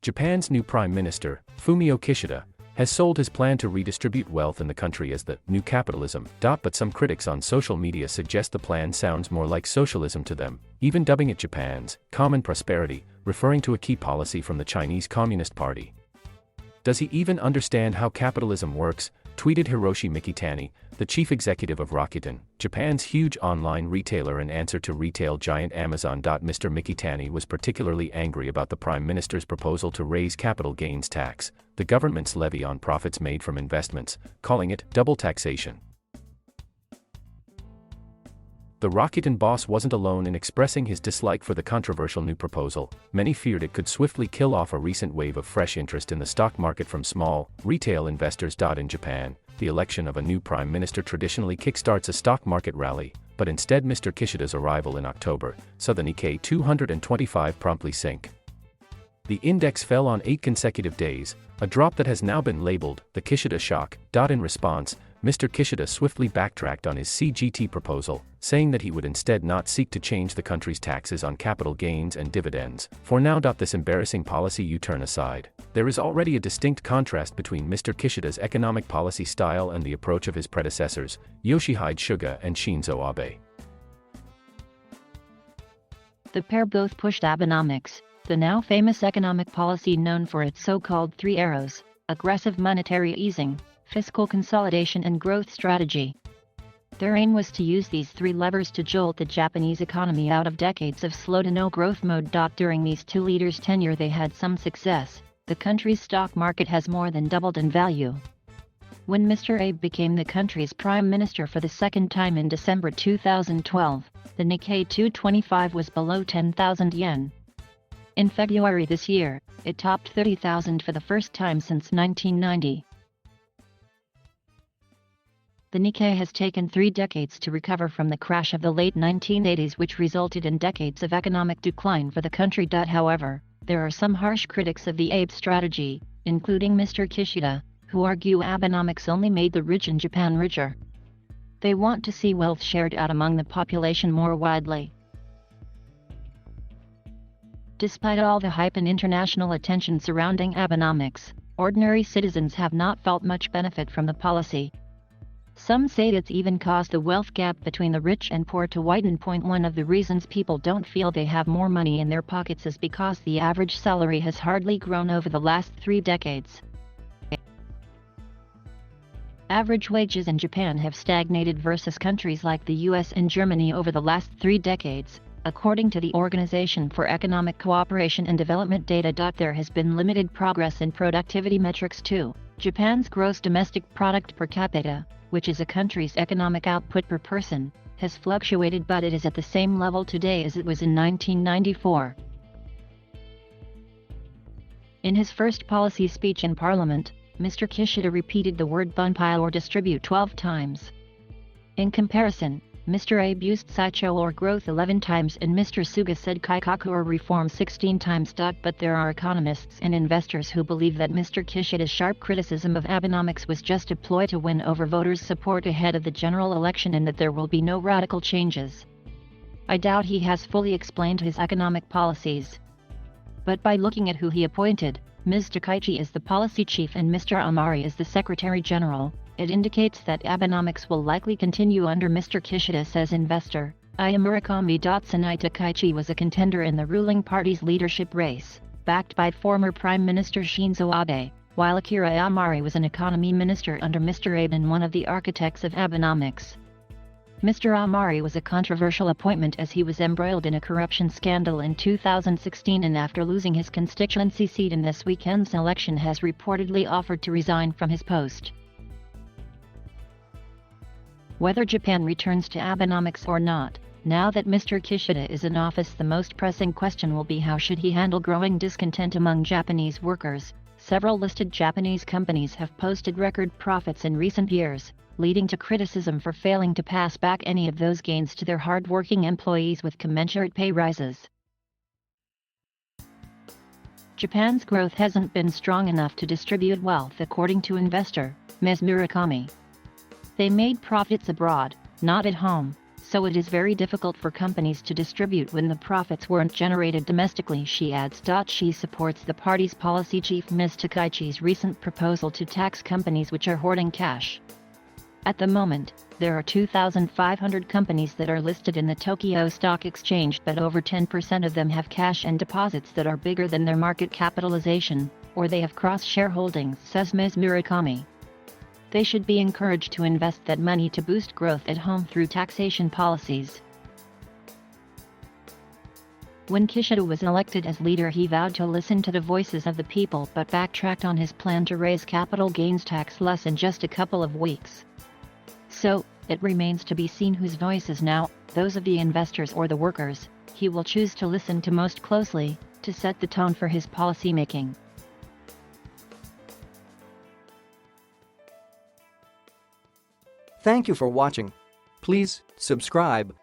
Japan's new Prime Minister, Fumio Kishida, has sold his plan to redistribute wealth in the country as the new capitalism. But some critics on social media suggest the plan sounds more like socialism to them, even dubbing it Japan's common prosperity, referring to a key policy from the Chinese Communist Party. Does he even understand how capitalism works? Tweeted Hiroshi Mikitani, the chief executive of Rakuten, Japan's huge online retailer in answer to retail giant Amazon. Mr. Mikitani was particularly angry about the Prime Minister's proposal to raise capital gains tax, the government's levy on profits made from investments, calling it double taxation. The Rakuten boss wasn't alone in expressing his dislike for the controversial new proposal. Many feared it could swiftly kill off a recent wave of fresh interest in the stock market from small, retail investors. In Japan, the election of a new prime minister traditionally kickstarts a stock market rally, but instead Mr. Kishida's arrival in October saw the Nikkei 225 promptly sink. The index fell on 8 consecutive days, a drop that has now been labeled the Kishida shock. In response, Mr. Kishida swiftly backtracked on his CGT proposal, saying that he would instead not seek to change the country's taxes on capital gains and dividends. For now. This embarrassing policy U-turn aside, there is already a distinct contrast between Mr. Kishida's economic policy style and the approach of his predecessors, Yoshihide Suga and Shinzo Abe. The pair both pushed Abenomics, the now famous economic policy known for its so-called three arrows: aggressive monetary easing, fiscal consolidation and growth strategy. Their aim was to use these three levers to jolt the Japanese economy out of decades of slow to no growth mode. During these two leaders' tenure they had some success. The country's stock market has more than doubled in value. When Mr. Abe became the country's prime minister for the second time in December 2012, the Nikkei 225 was below 10,000 yen. In February this year, it topped 30,000 for the first time since 1990. The Nikkei has taken 3 decades to recover from the crash of the late 1980s, which resulted in decades of economic decline for the country. However, there are some harsh critics of the Abe strategy, including Mr. Kishida, who argue Abenomics only made the rich in Japan richer. They want to see wealth shared out among the population more widely. Despite all the hype and international attention surrounding Abenomics, ordinary citizens have not felt much benefit from the policy. Some say it's even caused the wealth gap between the rich and poor to widen. One of the reasons people don't feel they have more money in their pockets is because the average salary has hardly grown over the last 3 decades. Average wages in Japan have stagnated versus countries like the US and Germany over the last 3 decades, according to the Organization for Economic Cooperation and Development data. There has been limited progress in productivity metrics too. Japan's gross domestic product per capita, which is a country's economic output per person, has fluctuated, but it is at the same level today as it was in 1994. In his first policy speech in Parliament, Mr. Kishida repeated the word bunpai or distribute 12 times. In comparison, Mr. Abe used saicho or growth 11 times and Mr. Suga said kaikaku or reform 16 times. But there are economists and investors who believe that Mr. Kishida's sharp criticism of Abenomics was just a ploy to win over voters' support ahead of the general election and that there will be no radical changes. I doubt he has fully explained his economic policies. But by looking at who he appointed, Ms. Takaichi is the policy chief and Mr. Amari is the secretary general, it indicates that Abenomics will likely continue under Mr. Kishida, says investor Aya Murakami. Sanai Takaichi was a contender in the ruling party's leadership race, backed by former Prime Minister Shinzo Abe, while Akira Amari was an economy minister under Mr. Abe and one of the architects of Abenomics. Mr. Amari was a controversial appointment as he was embroiled in a corruption scandal in 2016 and after losing his constituency seat in this weekend's election has reportedly offered to resign from his post. Whether Japan returns to Abenomics or not, now that Mr. Kishida is in office, the most pressing question will be how should he handle growing discontent among Japanese workers. Several listed Japanese companies have posted record profits in recent years, leading to criticism for failing to pass back any of those gains to their hard-working employees with commensurate pay rises. Japan's growth hasn't been strong enough to distribute wealth, according to investor Ms. Murakami. They made profits abroad, not at home, So it is very difficult for companies to distribute when the profits weren't generated domestically, she adds. She supports the party's policy chief Ms. Takaichi's recent proposal to tax companies which are hoarding cash. At the moment, there are 2,500 companies that are listed in the Tokyo Stock Exchange, but over 10% of them have cash and deposits that are bigger than their market capitalization, or they have cross-shareholdings, says Ms. Murakami. They should be encouraged to invest that money to boost growth at home through taxation policies. When Kishida was elected as leader, he vowed to listen to the voices of the people but backtracked on his plan to raise capital gains tax less in just a couple of weeks. So, it remains to be seen whose voices now, those of the investors or the workers, he will choose to listen to most closely, to set the tone for his policymaking. Thank you for watching. Please subscribe